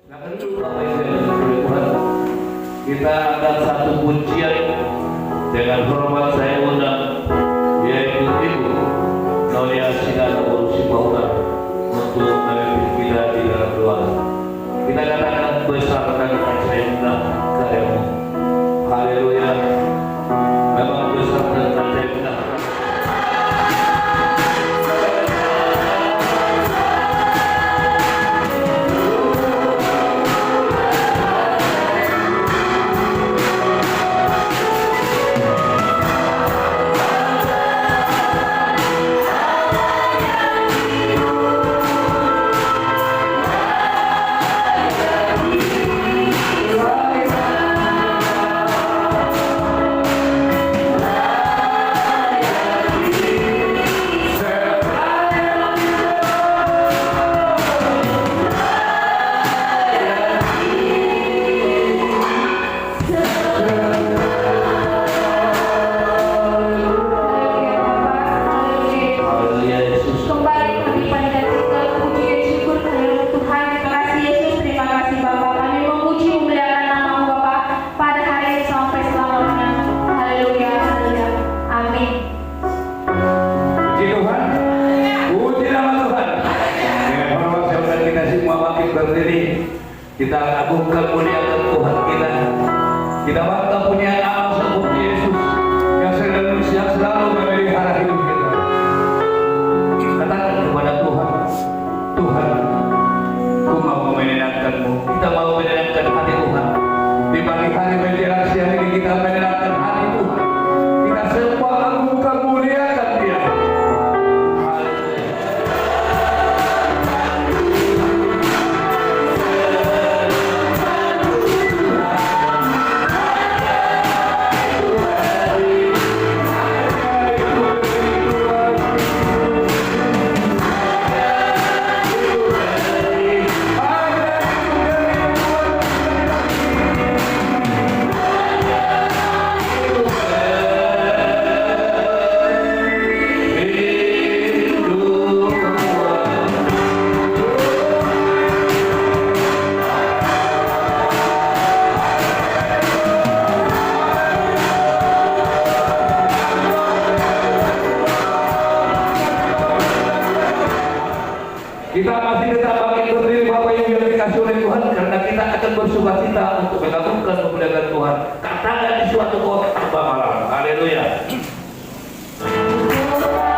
Nah, tentu Bapak Ibu yang dimuliakan Tuhan, kita akan satu pujian dengan hormat saya undang yaitu Ibu Nolia Sidana Sipauna untuk memimpin kita di dalam doa. Kita katakan besarkan ajaibnya karyamu. Haleluya. Memang besar dan ajaibnya. Kita agungkan muliakan Tuhan kita. Kita bangga punya nama seperti Yesus yang selalu memelihara hidup kita. Katakan kepada Tuhan, Tuhan, ku mau menyenangkan-Mu. Kita mau menyenangkan hati Tuhan. Di pagi hari menjelang siang ini kita menyenangkan hati Tuhan. Kita semua agungkan muliakan Dia. Kita masih tetap bangkit berdiri Bapak Ibu yang dikasih oleh Tuhan, karena kita akan bersukacita untuk mengagungkan memuliakan Tuhan. Katakan di suatu khotbah malam. Haleluya. Haleluya.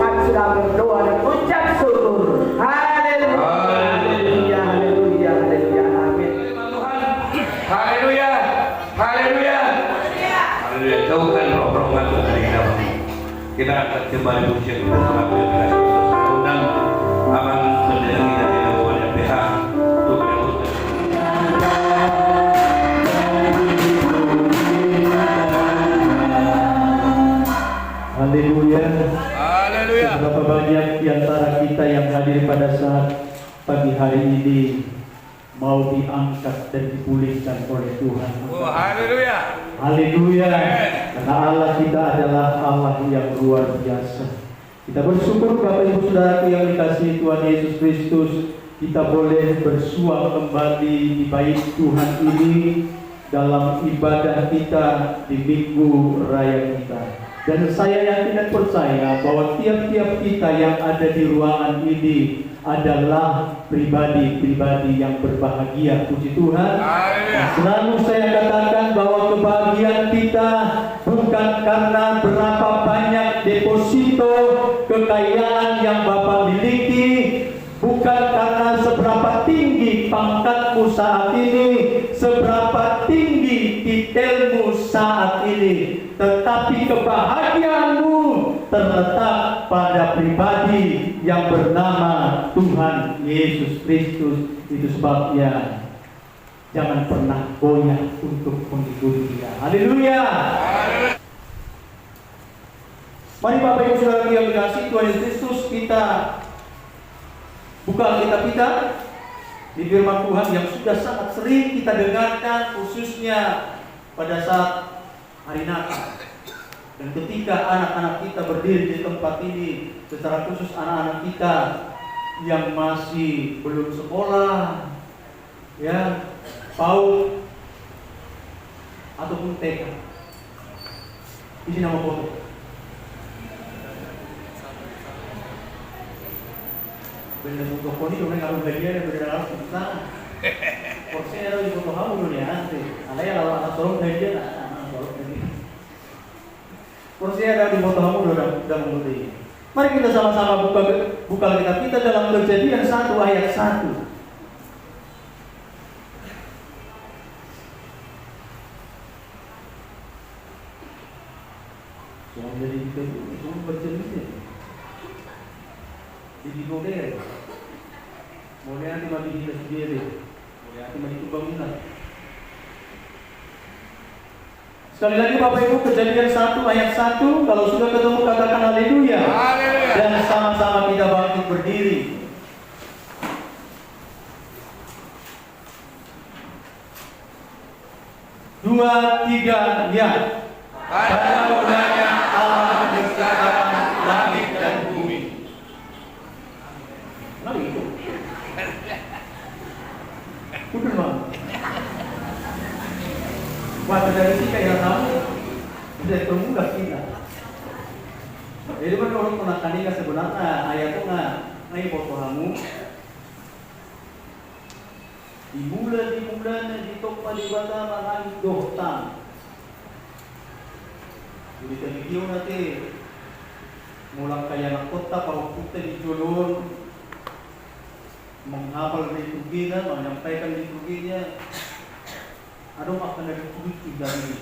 Kami sudah berdoa dan ucap syukur. Haleluya, haleluya, haleluya, amin. Haleluya, haleluya, haleluya. Jauhkan roh-roh ngantuk dari dalam. Kita akan kembali berusia kita selama kita undang aman bendera kita di dalam PH untuk menyambut. Haleluya. Haleluya. Berapa banyak di antara kita yang hadir pada saat pagi hari ini mau diangkat dan dipulihkan oleh Tuhan. Haleluya. Haleluya. Karena Allah kita adalah Allah yang luar biasa. Kita bersyukur Bapak Ibu Saudaraku yang dikasihi Tuhan Yesus Kristus, kita boleh bersua kembali di bait Tuhan ini dalam ibadah kita di minggu raya kita. Dan saya yakin dan percaya bahwa tiap-tiap kita yang ada di ruangan ini adalah pribadi-pribadi yang berbahagia. Puji Tuhan. Selalu saya katakan bahwa kebahagiaan kita bukan karena berapa banyak deposito kekayaan yang Bapak miliki, bukan karena seberapa tinggi pangkatmu saat ini, seberapa tinggi titelmu saat ini, tetapi kebahagiaanmu terletak pada pribadi yang bernama Tuhan Yesus Kristus. Itu sebabnya jangan pernah goyah untuk mengikuti Dia. Haleluya. Mari Bapak Ibu Saudara yang dikasihi Tuhan Yesus Kristus, kita buka Alkitab kita di firman Tuhan yang sudah sangat sering kita dengarkan, khususnya pada saat hari Natal. Dan ketika anak-anak kita berdiri di tempat ini, secara khusus anak-anak kita yang masih belum sekolah, ya, PAUD ataupun TK. Ini nama foto. Benda foto ini orang kalau bagian yang beda dalam kita. Porsinya ada di foto kamu dulu ya nanti. Alaya kalau anak sorong bagian, anak sorong bagian. Porsinya ada di foto kamu udah mengerti. Mari kita sama-sama buka kitab kita dalam Kejadian 1 ayat 1. Soal jadi kita semua bercerita. Jadi boleh nanti bagi kita sendiri, boleh nanti bagi bangunan. Sekali lagi Bapak Ibu, Kejadian 1 ayat 1. Kalau sudah ketemu katakan haleluya. Dan sama-sama kita bangkit berdiri. Dua, tiga, ya. Pada mulanya Allah menciptakan langit dan bumi. Kenapa itu? Udah bang. Wah, dari sini kayak tahu, udah termudah kita. Jadi kan orang menakan ini sebenarnya ayatnya nggak foto kamu. Di bulan di tokpa di bata langit dohtan. Jadi video nanti mulai kayak anak kota kalau kita di Jolon menghafal liturginya, menyampaikan liturginya. Ada akan ada lucu dari ini.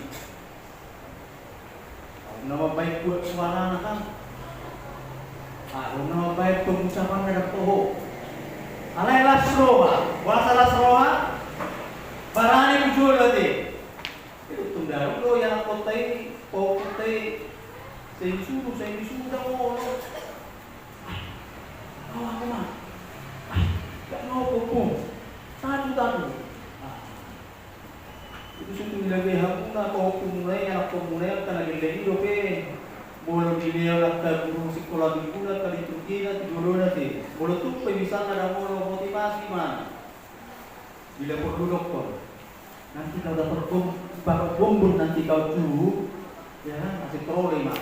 Nama baik buat suara anak kan. Nama baik pengucapan ada toho. Alai lasroha, bahasa lasroha. Barani muncul nanti. Itu tunda lo yang kota ini, kota saya disuruh dah mau. Aku mah. Tak mau hukum. Tadu. Itu sudah nilai hakuna kau kumulai anak kumulai kan lagi dope boleh dinilai ke guru sekolah minggu kali Turki dulu nanti boleh tuh bisa ada mau motivasi man bila perlu dokter nanti kau dapat bombur nanti kau tuh ya masih troli man.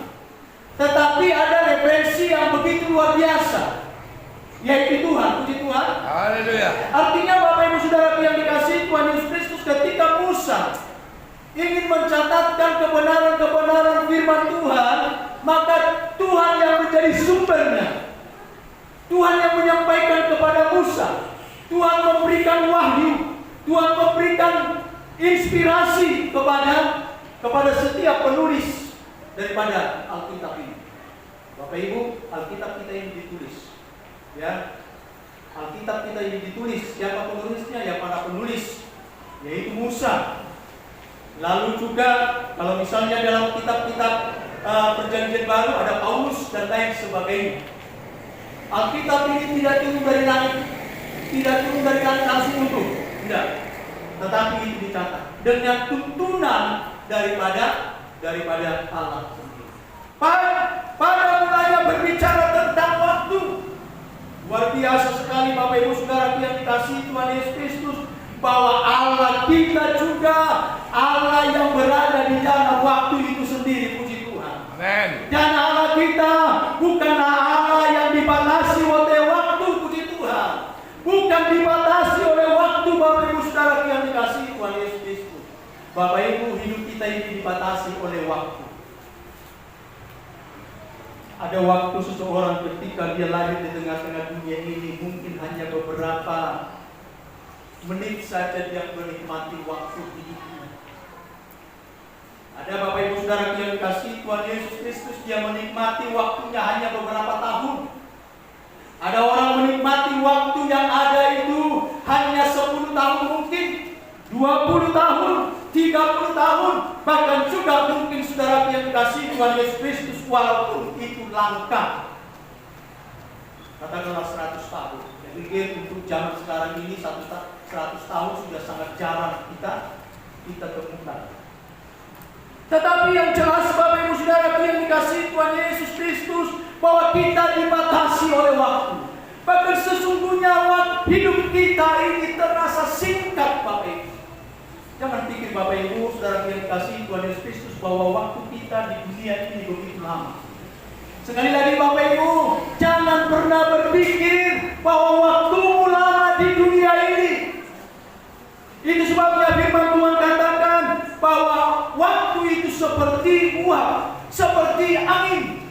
Tetapi ada referensi yang begitu luar biasa, yaitu Tuhan. Puji Tuhan. Haleluya. Artinya Bapak Ibu Saudara yang dikasihi Tuhan Yesus Kristus, ketika Musa ingin mencatatkan kebenaran-kebenaran firman Tuhan, maka Tuhan yang menjadi sumbernya. Tuhan yang menyampaikan kepada Musa. Tuhan memberikan wahyu. Tuhan memberikan inspirasi kepada setiap penulis daripada Alkitab ini. Bapak Ibu, Alkitab kita ini ditulis. Ya. Alkitab kita ini ditulis. Siapa penulisnya? Ya para penulis, yaitu Musa. Lalu juga kalau misalnya dalam kitab-kitab Perjanjian Baru ada Paulus dan lain sebagainya. Alkitab ini tidak turun dari langit, langsung utuh, tidak. Tetapi itu dicatat dengan tuntunan daripada Allah sendiri. Pada mulanya berbicara tentang waktu. Luar biasa sekali Bapak Ibu Saudara yang dikasihi Tuhan Yesus Kristus, bahwa Allah kita juga Allah yang berada di dalam waktu itu sendiri, puji Tuhan. Amen. Dan Allah kita bukanlah Allah yang dibatasi oleh waktu, puji Tuhan. Bukan dibatasi oleh waktu Bapak Ibu Saudara yang dikasihi Tuhan Yesus Kristus. Bapak Ibu, hidup kita ini dibatasi oleh waktu. Ada waktu seseorang ketika dia lahir di tengah-tengah dunia ini mungkin hanya beberapa menit saja dia menikmati waktu hidupnya. Ada Bapak Ibu Saudara yang dikasihi Tuhan Yesus Kristus, dia menikmati waktunya hanya beberapa tahun. Ada orang menikmati waktu yang ada itu hanya 10 tahun mungkin, 20 tahun, 30 tahun, bahkan juga mungkin saudara yang dikasihi Tuhan Yesus Kristus, walaupun itu langka. Katakanlah 100 tahun. Jadi untuk zaman sekarang ini 100 tahun sudah sangat jarang kita temukan. Tetapi yang jelas Bapak Ibu Saudara yang dikasihi Tuhan Yesus Kristus, bahwa kita dibatasi oleh waktu. Bahkan sesungguhnya hidup kita ini terasa singkat Bapak Ibu. Jangan pikir Bapak Ibu Saudara yang dikasihi Tuhan Yesus Kristus bahwa waktu kita di dunia ini begitu lama. Sekali lagi Bapak Ibu, jangan pernah berpikir bahwa waktumu lama di dunia ini. Itu sebabnya firman Tuhan katakan bahwa waktu itu seperti uap, seperti angin.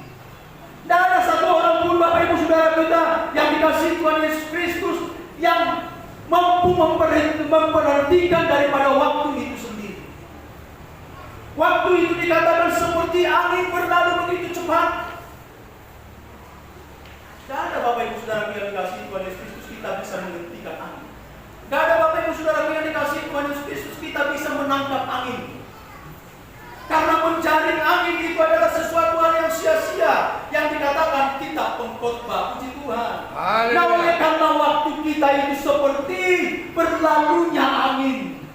Tidak ada satu orang pun Bapak Ibu Saudara kita yang dikasihi Tuhan Yesus Kristus yang mampu memperhatikan daripada waktu itu sendiri. Waktu itu dikatakan seperti angin berlalu begitu cepat. Tidak ada Bapak Ibu Saudara yang dikasihi Tuhan Yesus Kristus kita bisa menghentikan angin. Tidak ada Bapak Ibu Saudara yang dikasihi Tuhan Yesus Kristus kita bisa menangkap angin. Karena menjaring angin itu adalah sesuatu hal yang sia-sia, yang dikatakan kita pengkhotbah, puji Tuhan. Nah, oleh karena waktu kita itu seperti berlalunya angin,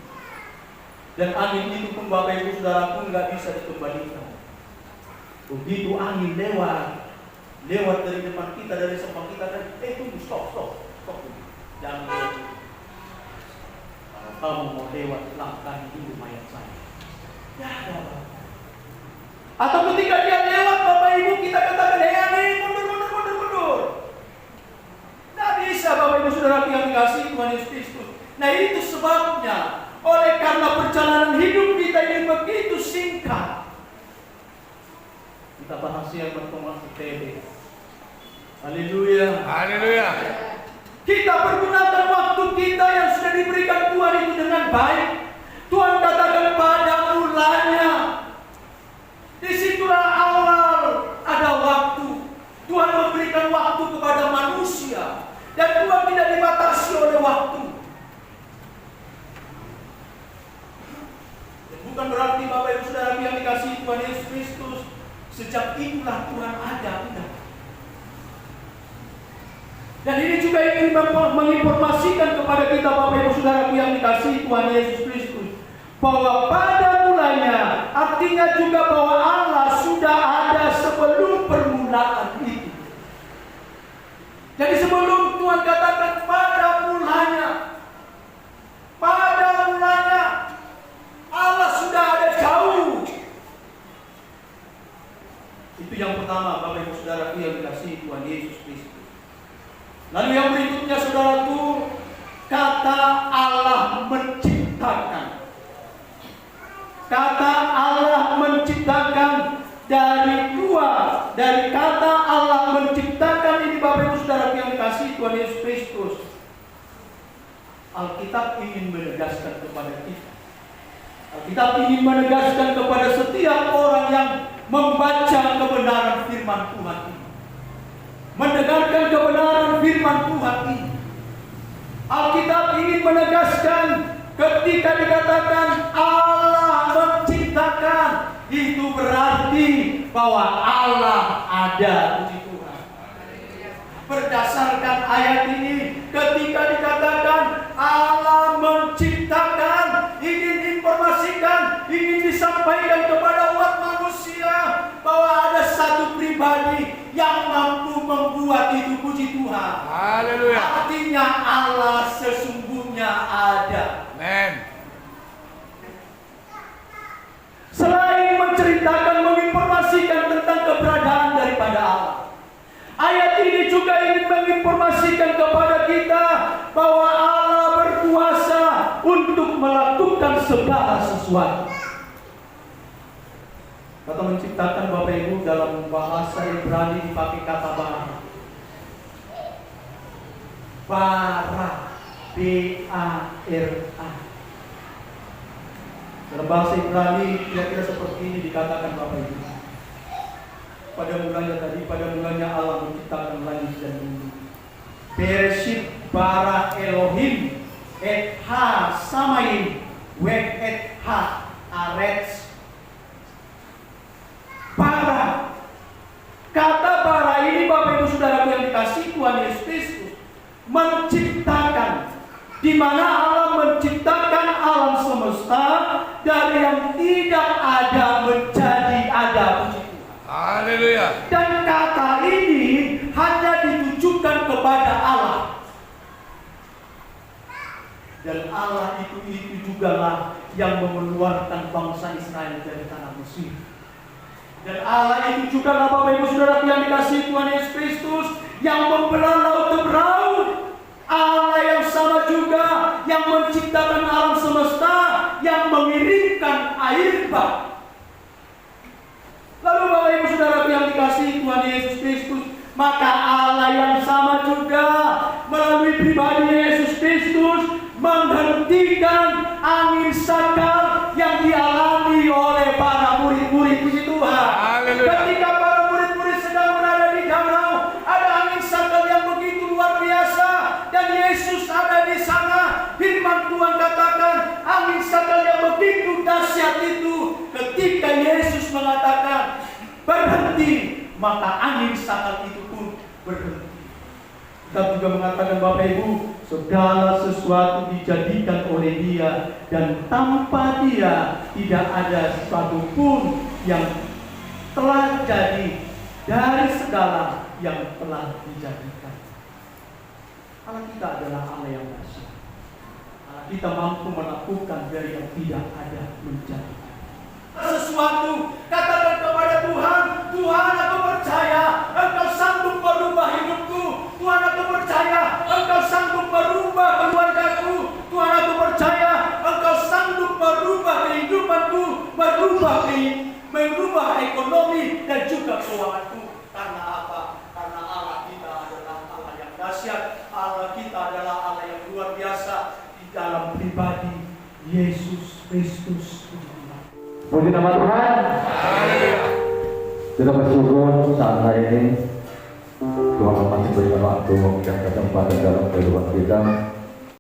dan angin itu pun Bapak Ibu Saudara pun nggak bisa dikembalikan. Begitu angin lewat dari depan kita, dari samping kita, dan tunggu, stop, jangan lewat. Kalau kamu mau lewat, langkah dulu mayat saya. Ya, atau ketika dia lewat Bapak Ibu kita katakan, angin mundur. Tidak bisa Bapak Ibu Saudara yang dikasihi Tuhan Yesus Kristus. Nah itu sebabnya, oleh karena perjalanan hidup kita ini begitu singkat. Kita bahas yang bertemu TB. Haleluya. Haleluya. Kita pergunakan waktu kita yang sudah diberikan Tuhan itu dengan baik. Tuhan katakan pada mulanya, disitulah awal ada waktu. Tuhan memberikan waktu kepada manusia, dan Tuhan tidak dibatasi oleh waktu. Dan bukan berarti Bapak Ibu Saudara yang dikasihi Tuhan Yesus Kristus, sejak itulah Tuhan ada, tidak. Dan ini juga ingin menginformasikan kepada kita Bapak Ibu Saudara yang dikasihi Tuhan Yesus Kristus, bahwa pada mulanya artinya juga bahwa Allah sudah ada sebelum permulaan itu. Jadi sebelum Tuhan katakan pada mulanya Allah sudah ada jauh. Itu yang pertama Bapak Ibu Saudara yang dikasihi Tuhan Yesus Kristus. Lalu yang berikutnya saudaraku, kata Allah menciptakan. Kata Allah menciptakan dari kata Allah menciptakan ini, Bapak Ibu Saudara yang dikasihi Tuhan Yesus Kristus, Alkitab ingin menegaskan kepada kita. Alkitab ingin menegaskan kepada setiap orang yang membaca kebenaran firman Tuhan ini, mendengarkan kebenaran firman Tuhan ini. Alkitab ingin menegaskan ketika dikatakan Allah menciptakan, itu berarti bahwa Allah ada. Puji Tuhan. Berdasarkan ayat ini, ketika dikatakan Allah menciptakan, ingin informasikan, ingin disampaikan kepada umat manusia bahwa ada satu pribadi yang mampu membuat itu. Puji Tuhan. Haleluya. Artinya Allah sesungguhnya ada. Amen. Selain menceritakan, menginformasikan tentang keberadaan daripada Allah, ayat ini juga ingin menginformasikan kepada kita bahwa Allah berkuasa untuk melakukan segala sesuatu. Kata menciptakan, Bapak Ibu, dalam bahasa Ibrani dipakai kata bara. Bara, B-A-R-A. Dalam bahasa Ibrani kira-kira seperti ini dikatakan, Bapak Ibu. Pada mulanya Allah menciptakan langit dan bumi. Bereshit bara Elohim et ha samaim wek et ha arets. Bara. Kata bara ini, Bapak Ibu Saudara yang dikasihi Tuhan Yesus Kristus, menciptakan, di mana Allah menciptakan alam semesta dari yang tidak ada menjadi ada. Puji Tuhan. Haleluya. Dan kata ini hanya ditujukan kepada Allah. Dan Allah itu jugalah yang mengeluarkan bangsa Israel dari tanah Mesir. Dan Allah itu jugalah, Bapak Ibu Saudara yang dikasihi Tuhan Yesus Kristus, yang membelah laut Tebraut. Allah yang sama juga yang menciptakan alam semesta, yang mengirimkan air bah. Lalu Bapak Ibu Saudara yang dikasihi Tuhan Yesus Kristus, maka Allah yang sama juga melalui pribadi Yesus Kristus menghentikan angin sakal yang dialami oleh para murid-murid. Puji Tuhan. Haleluya. Ketika para murid-murid sedang berada di danau, ada angin sakal yang begitu luar biasa, dan Yesus ada di sana. Firman Tuhan katakan, angin sakal yang begitu dahsyat itu, ketika Yesus mengatakan berhenti, maka angin sakal itu pun berhenti. Kita juga mengatakan, Bapak Ibu, segala sesuatu dijadikan oleh Dia, dan tanpa Dia tidak ada sesuatu pun yang telah jadi dari segala yang telah dijadikan. Allah kita adalah Allah yang dahsyat. Allah kita mampu melakukan dari yang tidak ada menjadi sesuatu. Katakan kepada Tuhan, Tuhan, aku percaya Engkau sanggup merubah hidupku. Tuhan, aku percaya Engkau sanggup merubah keluargaku. Tuhan, aku percaya Engkau sanggup merubah kehidupanku, merubah ekonomi dan juga keuanganku. Karena apa? Karena Allah kita adalah Allah yang dahsyat. Allah kita adalah Allah yang luar biasa di dalam pribadi Yesus Kristus. Puji nama Tuhan. Kita bersyukur saat hari ini Tuhan masih berikan waktu dan kesempatan dalam kehidupan kita